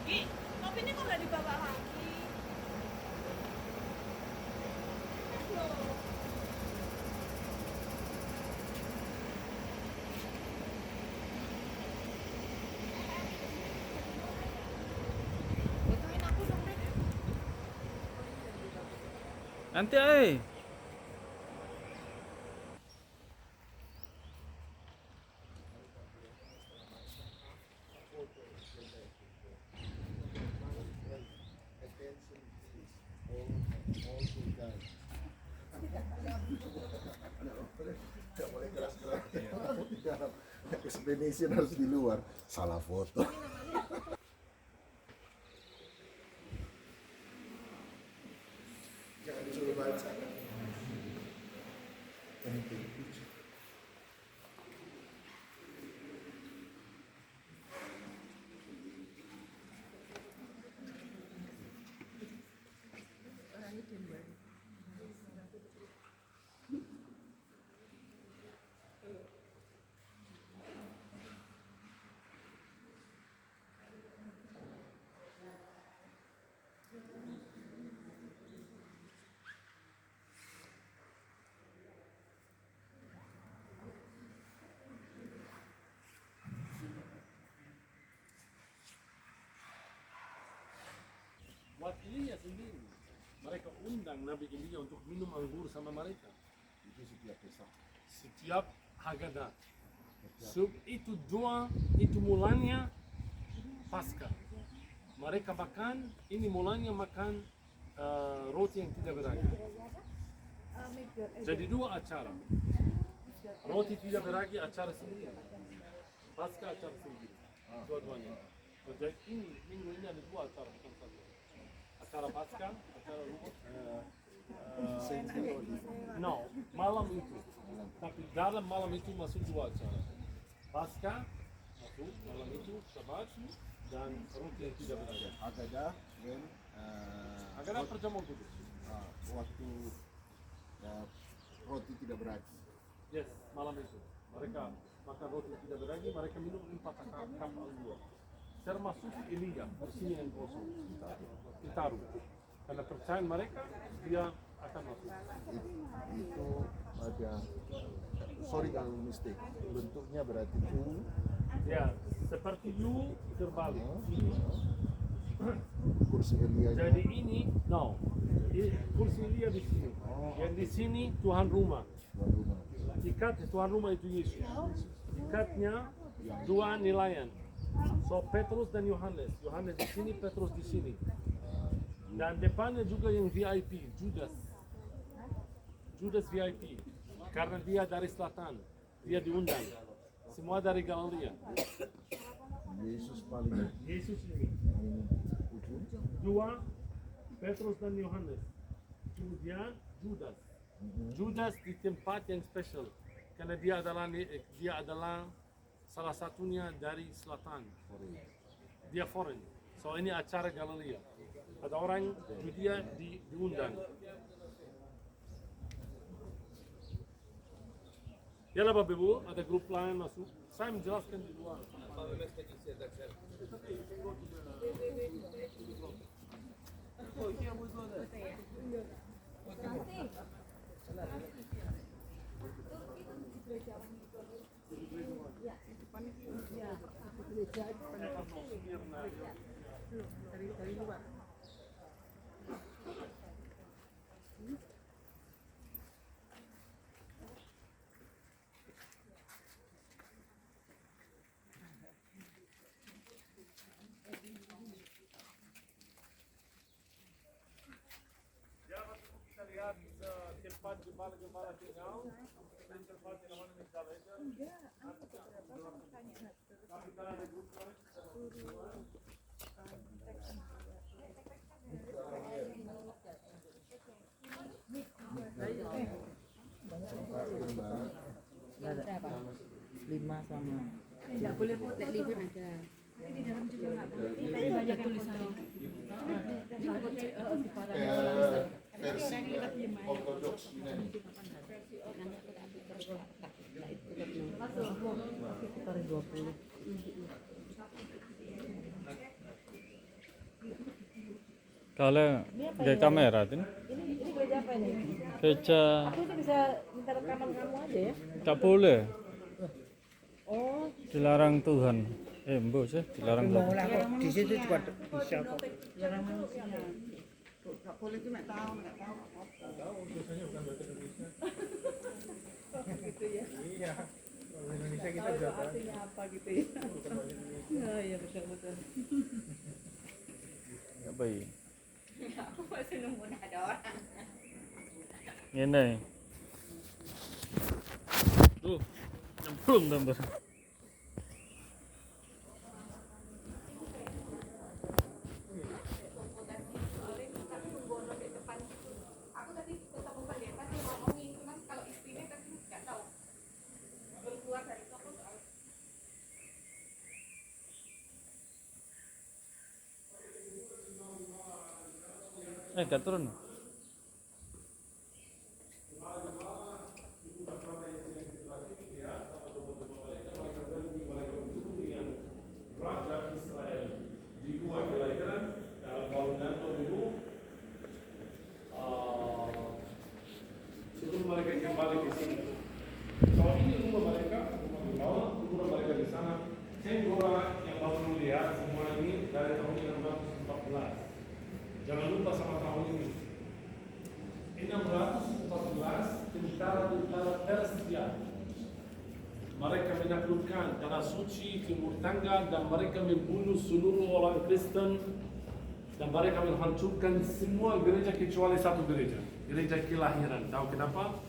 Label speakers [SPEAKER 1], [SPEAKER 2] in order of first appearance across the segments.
[SPEAKER 1] Gi, kopinya kok nggak dibawa lagi? Loh. Butuhin aku dong, Rek.
[SPEAKER 2] Nanti ay.
[SPEAKER 3] Attention please, all you guys. Tidak boleh keras-keras. Di dalam explanation harus di luar. Salah foto. Jangan disuruh baca.
[SPEAKER 4] Buat Elia sendiri, mereka undang Nabi Elia untuk minum anggur sama mereka
[SPEAKER 3] Itu setiap Pesak.
[SPEAKER 4] setiap Hagadah. Itu doa, itu mulanya Paskah. Mereka makan, ini mulanya makan roti yang tidak beragi. Jadi dua acara. Roti tidak beragi acara sendiri. Paskah acara sendiri. Dua-duanya. Jadi ini minggu ini ada dua acara, bukan satu. Acara Paskah, acara no, malam itu. Tapi dalam malam itu masuk dua acara. Paskah masuk malam itu, Shabbat dan roti yang tidak beragi.
[SPEAKER 3] Hagadah dan
[SPEAKER 4] Agar perjamuan kudus.
[SPEAKER 3] waktu roti tidak berarti.
[SPEAKER 4] Yes, malam itu. Mereka makan roti tidak beragi, mereka minum 4 cup anggur. Termasuk Elia, bersihnya yang kosong. Ditaruh. Karena percayaan mereka, dia akan masuk.
[SPEAKER 3] Itu ada, sorry kalau mistake, bentuknya berarti U.
[SPEAKER 4] Ya, seperti U terbalik.
[SPEAKER 3] Kursi Elia.
[SPEAKER 4] Jadi ini, no. Kursi Elia di sini. Yang di sini Tuhan rumah. Ikat Tuhan rumah itu Yesus. Ikatnya dua nelayan. So Petrus dan Yohanes. Yohanes di sini, Petrus di sini. Dan depannya juga yang VIP, Judas. Judas VIP. Karena dia dari selatan. Dia diundang. Semua dari Galilea.
[SPEAKER 3] Yesus paling
[SPEAKER 4] Yesus ini.
[SPEAKER 3] ujung.
[SPEAKER 4] Dua, Petrus dan Yohanes. Kemudian Judas. Judas di tempat yang spesial. Karena dia adalah salah satunya dari selatan. Dia foreign. So ini acara Galilea. Ada orang Judea diundang. Ya lah Bapak Ibu, ada grup lain masuk. Saya menjelaskan di luar. Ya, Bapak Ibu, kita lihat tempat gembala-gembala tinggal. Dan tempat yang mana minta aja. Tapi kalau ada grup lain,
[SPEAKER 5] Berapa? 5 sama.
[SPEAKER 6] Tidak boleh putih liver ada. Tapi di dalam juga nggak boleh. Tapi banyak tulisan.
[SPEAKER 3] Versi ortodoks Yunani.
[SPEAKER 5] Sekitar 20.
[SPEAKER 2] Kalau gaya kamera tuh,
[SPEAKER 5] Ini gereja apa ini?
[SPEAKER 2] gereja
[SPEAKER 5] Aku itu bisa minta rekaman kamu aja ya.
[SPEAKER 2] tak boleh,
[SPEAKER 5] Oh,
[SPEAKER 2] dilarang Tuhan. Mbok sih dilarang Tuhan.
[SPEAKER 5] di situ juga bisa kok. Jarang manusia. Artinya apa gitu ya? Oh, iya betul.
[SPEAKER 2] Ya baik.
[SPEAKER 1] Aku masih nunggu ada orang.
[SPEAKER 2] Ini. Tuh, nyemplung tambah.
[SPEAKER 1] Aku tadi ketemu pendeta dia ngomongin, cuman kalau istrinya tadi nggak tahu. Belum keluar dari toko soal.
[SPEAKER 2] Gak turun.
[SPEAKER 4] Sebelum mereka kembali ke sini. Kalau ini rumah mereka, rumah mereka di sana. Tenggora yang baru lihat semua ini dari tahun 1614. Jangan lupa sama tahun ini. 1614 tentara Persia. Mereka menaklukkan tanah suci Timur Tengah dan mereka membunuh seluruh orang Kristen dan mereka menghancurkan semua gereja kecuali satu gereja, gereja kelahiran. Tahu kenapa?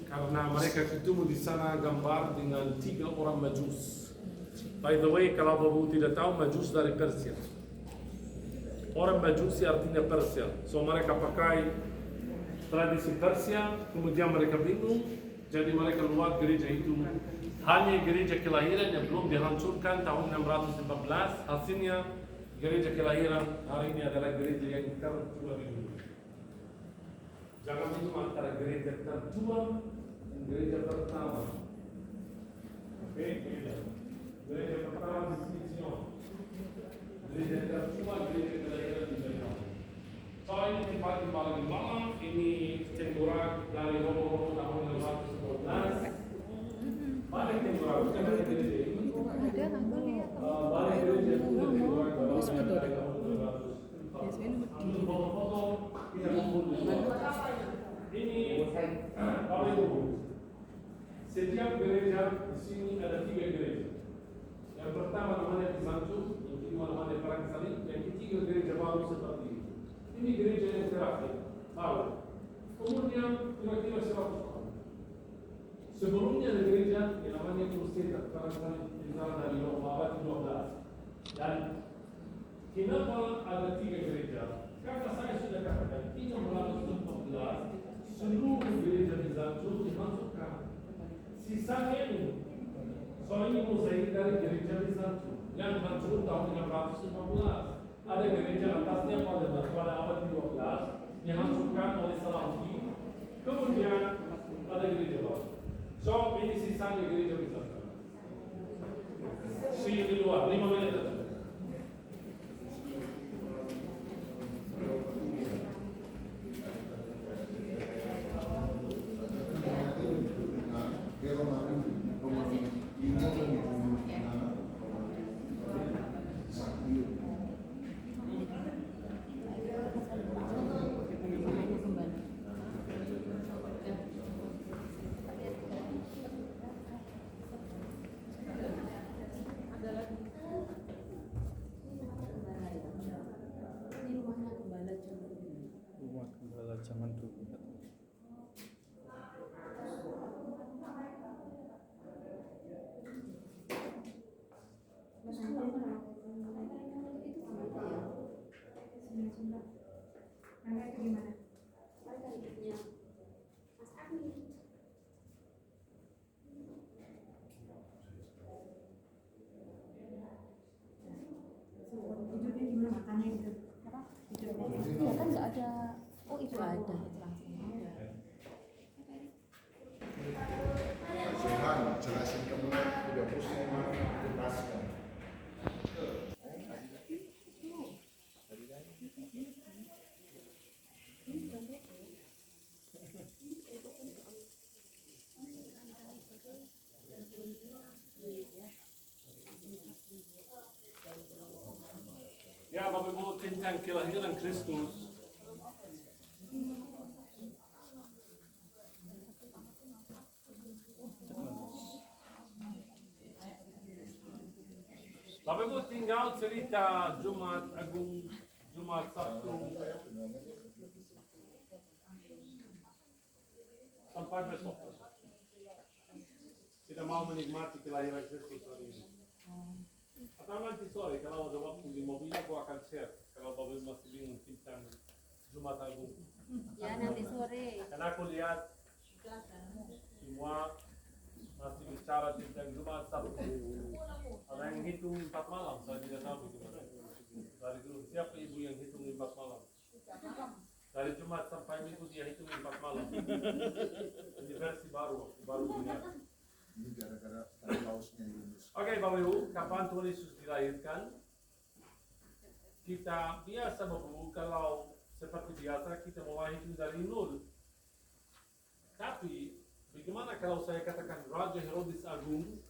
[SPEAKER 4] Karena mereka ketemu di sana gambar dengan 3 orang Majus. By the way, kalau Bapak tidak tahu, Majus dari Persia. Orang Majusi artinya Persia. So mereka pakai tradisi Persia, kemudian mereka bingung, jadi mereka buat gereja itu. Hanya gereja kelahiran yang belum dihancurkan tahun 1614. Hasilnya gereja kelahiran hari ini adalah gereja yang tertua di dunia. Jangan bingung antara gereja tertua dan gereja pertama. Oke, gereja pertama di Sion. Gereja tertua, gereja kelahiran di Jerman. So ini tempat yang paling lama, ini tenggorak dari Romo tahun 1614. Balik tenggorak, bukan dari gereja ini. Balik gereja itu tenggorak dari tahun 1614. Ambil foto-foto, kita kumpul di sana. Ini Bapak Ibu. Setiap gereja di sini ada 3 gereja. Yang pertama namanya Bizantium, yang kedua namanya Perang Salib, yang ketiga gereja baru seperti ini. Ini gereja yang terakhir, baru. Umurnya kira-kira 100 tahun. Sebelumnya ada gereja yang namanya Crusader, Perang Salib dari abad 12. Dan kenapa ada 3 gereja? Karena saya sudah katakan 1614 seluruh gereja Bizantium dimasukkan. Sisanya ini. Soalnya mozaik dari gereja Bizantium yang hancur tahun 1615. Ada gereja atasnya pada abad 12 dihancurkan oleh Salahuddin. Kemudian ada gereja baru. So ini sisanya gereja Bizantium. Di luar 5 menit saja.
[SPEAKER 2] Rumah gembala zaman dulu.
[SPEAKER 6] Ya kan nggak ada. Oh itu ada.
[SPEAKER 3] Tuhan jelasin kamu udah pusing mana tuntaskan.
[SPEAKER 4] Ya, Bapak Ibu, tentang kelahiran Kristus. Bapak Ibu tinggal cerita Jumat Agung, Jumat Sabtu, sampai besok. Tidak mau menikmati kelahiran Kristus hari ini. Atau nanti sore, kalau ada waktu di mobil, aku akan share. Kalau Bapak Ibu masih bingung tentang Jumat Agung.
[SPEAKER 6] Ya nanti sore.
[SPEAKER 4] Karena aku lihat semua masih bicara tentang Jumat Sabtu. Ada yang hitung 4 malam, saya tidak tahu bagaimana. Dari dulu, siapa ibu yang hitung 4 malam? Dari Jumat sampai Minggu dia hitung 4 malam. Ini versi baru dilihat.
[SPEAKER 3] Ini gara-gara tadi pausnya Yunus.
[SPEAKER 4] Oke, Bapak Ibu, kapan Tuhan Yesus dilahirkan? Kita biasa Bapak Ibu, kalau seperti biasa kita mulai hitung dari nol. Tapi bagaimana kalau saya katakan Raja Herodes Agung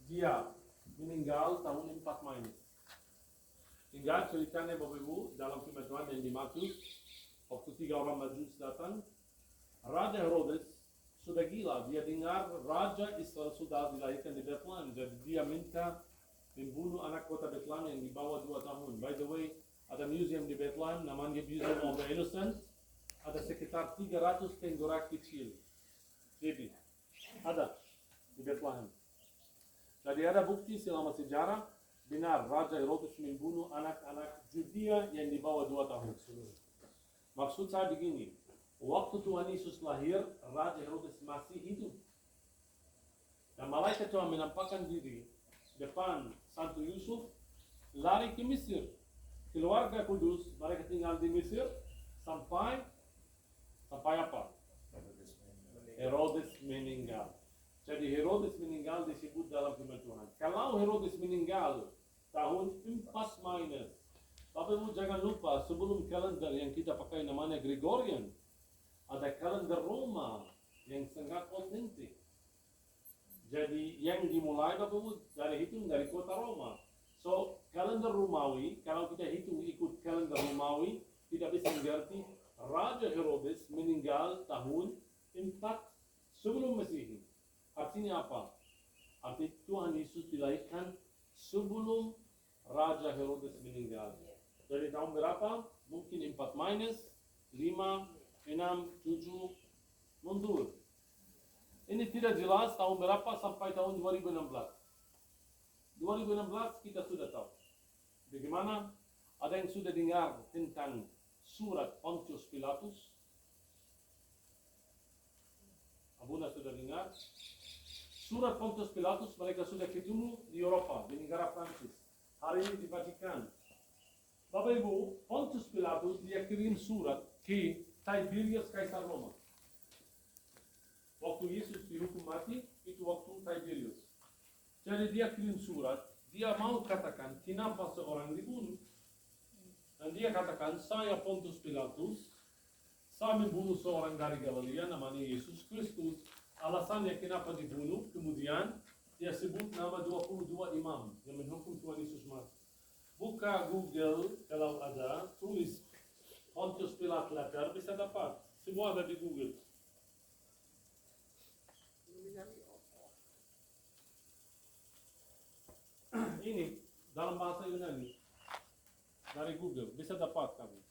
[SPEAKER 4] dia meninggal tahun 4 minus. Hingga ceritanya Bapak Ibu dalam firman Tuhan yang di Matius, waktu 3 orang Majus datang, Raja Herodes sudah gila, dia dengar Raja Israel sudah dilahirkan di Bethlehem, jadi dia minta membunuh anak kota Bethlehem yang di bawah 2 tahun. By the way, ada museum di Bethlehem, namanya Museum of the Innocent, ada sekitar 300 tenggorak kecil, baby, ada di Bethlehem. Jadi ada bukti selama sejarah, benar Raja Herodes membunuh anak-anak Judea yang di bawah 2 tahun. Maksud saya begini, waktu Tuhan Yesus lahir, Raja Herodes masih hidup. Dan malaikat Tuhan menampakkan diri depan Santo Yusuf, lari ke Mesir. Keluarga kudus, mereka tinggal di Mesir sampai apa? Herodes meninggal. Jadi Herodes meninggal disebut dalam firman Tuhan. Kalau Herodes meninggal tahun 4 minus, Bapak Ibu jangan lupa sebelum kalender yang kita pakai namanya Gregorian, ada kalender Roma yang sangat otentik. Jadi yang dimulai Bapak Ibu dari kota Roma. So kalender Romawi, kalau kita hitung ikut kalender Romawi, tidak bisa mengerti Raja Herodes meninggal tahun 4 sebelum Masehi. Artinya apa? Artinya Tuhan Yesus dilahirkan sebelum Raja Herodes meninggal. Jadi tahun berapa? Mungkin 4 minus, 5, 6, 7, mundur. Ini tidak jelas tahun berapa sampai tahun 2016. 2016 kita sudah tahu. Bagaimana? Ada yang sudah dengar tentang surat Pontius Pilatus? Abuna sudah dengar? Surat Pontius Pilatus mereka sudah ketemu di Eropa, di negara Prancis. Hari ini di Vatikan. Bapak Ibu, Pontius Pilatus dia kirim surat ke Tiberius Kaisar Roma. Waktu Yesus dihukum mati, itu waktu Tiberius. Jadi dia kirim surat, dia mau katakan kenapa seorang dibunuh. Dan dia katakan, saya Pontius Pilatus, saya membunuh seorang dari Galilea namanya Yesus Kristus. Alasannya kenapa dibunuh, kemudian dia sebut nama 22 imam yang menghukum Tuhan Yesus mati. Buka Google, kalau ada, tulis Pontius Pilatus letter, bisa dapat. Semua ada di Google. Ini dalam bahasa Yunani dari Google, bisa dapat kamu.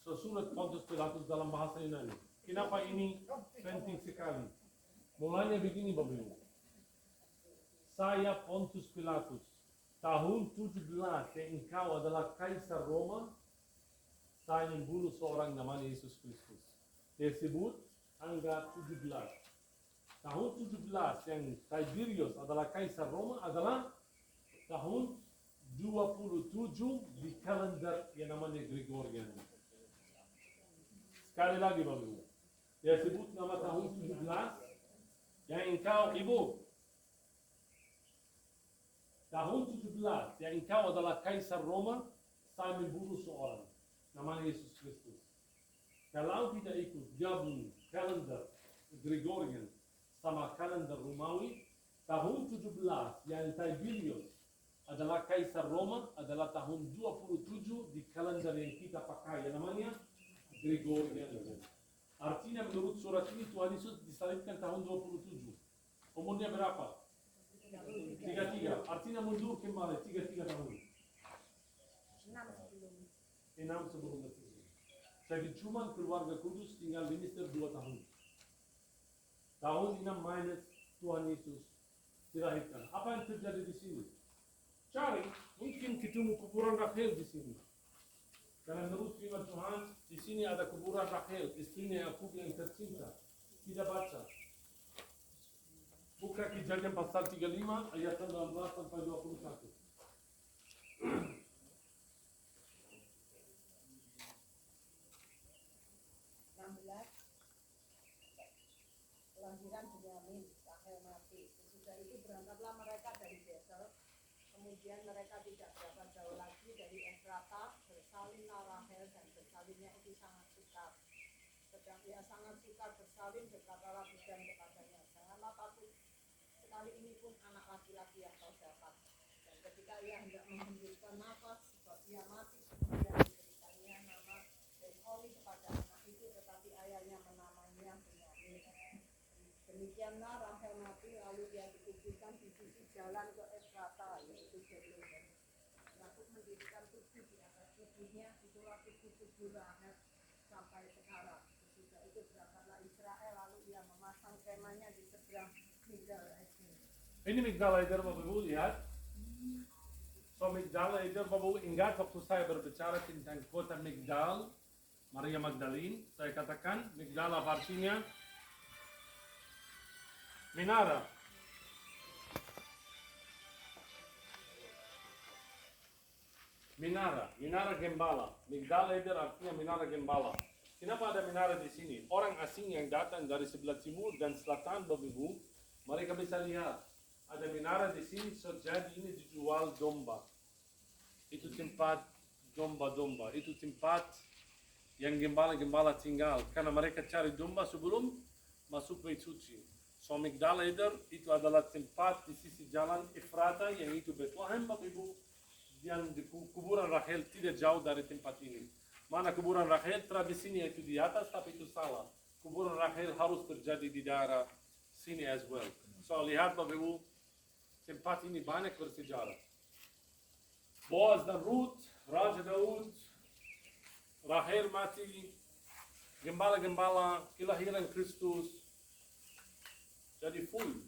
[SPEAKER 4] So, surat Pontius Pilatus dalam bahasa Yunani. Kenapa ini penting sekali? Mulanya begini Bapak Ibu. Saya Pontius Pilatus, tahun 17 yang engkau adalah Kaisar Roma, saya membunuh seorang namanya Yesus Kristus. Dia sebut angka 17. Tahun 17 yang Tiberius adalah Kaisar Roma adalah tahun 27 di kalender yang namanya Gregorian. Sekali lagi Bapak Ibu. Dia sebut nama tahun 17 yang engkau ibu. Tahun 17 yang engkau adalah Kaisar Roma, saya membunuh seorang namanya Yesus Kristus. Kalau kita ikut gabung kalender Gregorian sama kalender Romawi, tahun 17 yang Tiberius adalah Kaisar Roma, adalah tahun 27 di kalender yang kita pakai, yang namanya Gregorian. Artinya menurut surat ini Tuhan Yesus disalibkan tahun 27. Umurnya berapa? 33. Artinya mundur kembali 33 tahun. 6 sebelum itu. Jadi cuma keluarga kudus tinggal di Mesir 2 tahun. Tahun 6 minus Tuhan Yesus dilahirkan. Apa yang terjadi di sini? Cari, mungkin ketemu kuburan Rachel di sini. Karena menurut firman Tuhan, di sini ada kuburan Rachel, istrinya Yakub yang tercinta. Tidak baca. Buka Kejadian pasal 35 ayat 19 sampai 21.
[SPEAKER 7] Kelahiran Benyamin, Rahel mati. Sesudah itu berangkatlah mereka dari Betel. Kemudian mereka tidak berapa jauh lagi dari Efrata, bersalinlah Rahel dan bersalinnya itu sangat sukar. Sedang ia sangat sukar bersalin, berkatalah bidan kepadanya, janganlah takut. Sekali ini pun anak laki-laki yang kau dapat. Dan ketika ia hendak menghembuskan nafas, sebab ia mati, kemudian diberikannya nama Ben-Oli kepada anak itu, tetapi ayahnya menamainya Benyamin. Demikianlah Rahel mati, lalu ia dikuburkan di sisi jalan ke Efrata, yaitu Bethlehem. Yakub mendirikan tubuh di atas tubuhnya, itulah tubuh Rahel sampai sekarang. Sesudah itu berangkatlah Israel, lalu ia memasang kemahnya di seberang Migdal Eder.
[SPEAKER 4] Ini Migdal Eder, Bapak Ibu, lihat. So Migdal Eder, Bapak Ibu, ingat waktu saya berbicara tentang kota Migdal, Maria Magdalene, saya katakan Migdal artinya Menara. Menara Gembala. Migdal Eder artinya Menara Gembala. Kenapa ada menara di sini? Orang asing yang datang dari sebelah timur dan selatan, Bapak Ibu, mereka bisa lihat ada menara di sini. So, jadi ini dijual domba. Itu tempat domba-domba. Itu tempat yang gembala-gembala tinggal. Karena mereka cari domba sebelum masuk bait suci. So Migdal Eder itu adalah tempat di sisi jalan Efrata yang itu Bethlehem, Bapak Ibu. Yang di kuburan Rachel tidak jauh dari tempat ini. Mana kuburan Rachel tradisinya itu di atas, tapi itu salah. Kuburan Rachel harus terjadi di daerah sini as well. So lihat Bapak Ibu, tempat ini banyak bersejarah. Boaz dan Ruth, Raja Daud, Rachel mati, gembala-gembala, kelahiran Kristus. Jadi full.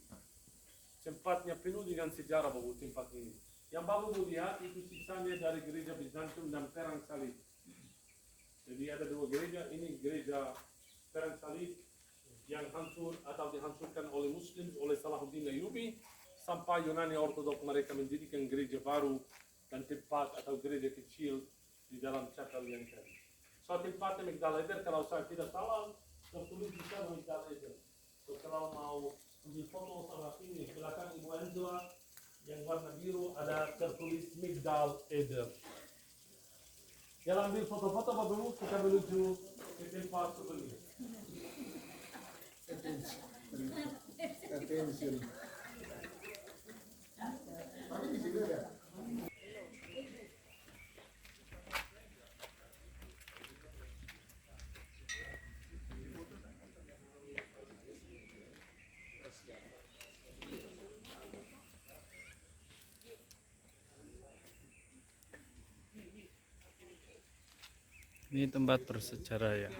[SPEAKER 4] Tempatnya penuh dengan sejarah Bapak Ibu, tempat ini. Yang Bapak Ibu lihat itu sisanya dari gereja Bizantium dan perang salib. Jadi ada dua gereja, ini gereja perang salib yang hancur atau dihancurkan oleh Muslim, oleh Salahuddin Ayyubi, sampai Yunani Ortodok mereka mendirikan gereja baru dan tempat atau gereja kecil di dalam chapel yang tadi. So tempatnya Migdal Eder, kalau saya tidak salah, tertulis di sana Migdal Eder. So kalau mau ambil foto sama ini, belakang Ibu Angela yang warna biru ada tertulis Migdal Eder. Jangan ambil foto-foto Bapak Ibu, kita menuju ke tempat sebelumnya.
[SPEAKER 3] Attention. Tapi di sini ada.
[SPEAKER 2] Ini tempat bersejarah ya.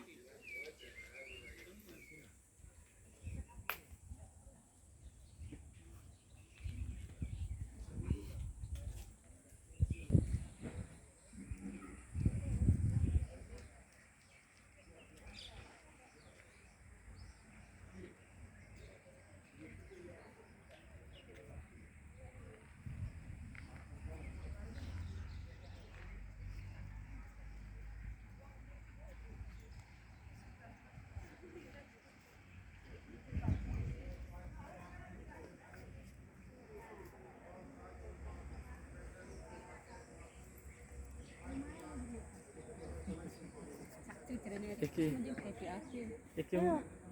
[SPEAKER 2] Iki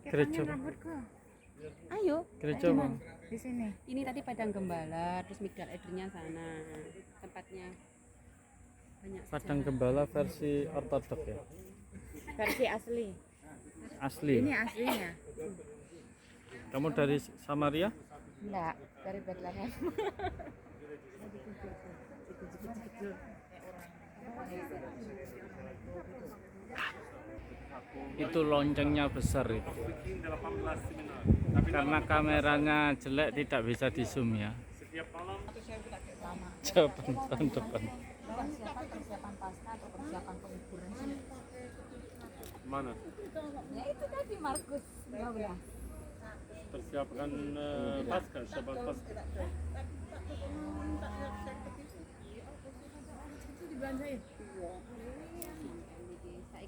[SPEAKER 2] gereja
[SPEAKER 6] Ayo.
[SPEAKER 2] Gereja bang.
[SPEAKER 5] Di sini.
[SPEAKER 6] Ini tadi Padang Gembala, terus Migdal Edernya sana. Tempatnya banyak.
[SPEAKER 2] Padang Gembala versi ortodok ya.
[SPEAKER 5] Versi asli.
[SPEAKER 2] Asli.
[SPEAKER 5] Ini aslinya.
[SPEAKER 2] Kamu dari Samaria?
[SPEAKER 5] Enggak, dari Bethlehem.
[SPEAKER 2] Itu loncengnya besar itu.
[SPEAKER 4] Bikin 18 seminar.
[SPEAKER 2] Karena kameranya jelek tidak bisa di zoom ya.
[SPEAKER 4] Setiap malam
[SPEAKER 2] Jawaban tahun depan.
[SPEAKER 5] Persiapan pasca atau persiapan pengukuran sih?
[SPEAKER 4] mana?
[SPEAKER 5] Ya itu tadi Markus 15.
[SPEAKER 4] Persiapkan Paskah, Syabat Paskah.
[SPEAKER 5] Itu dibelanjain? Iya.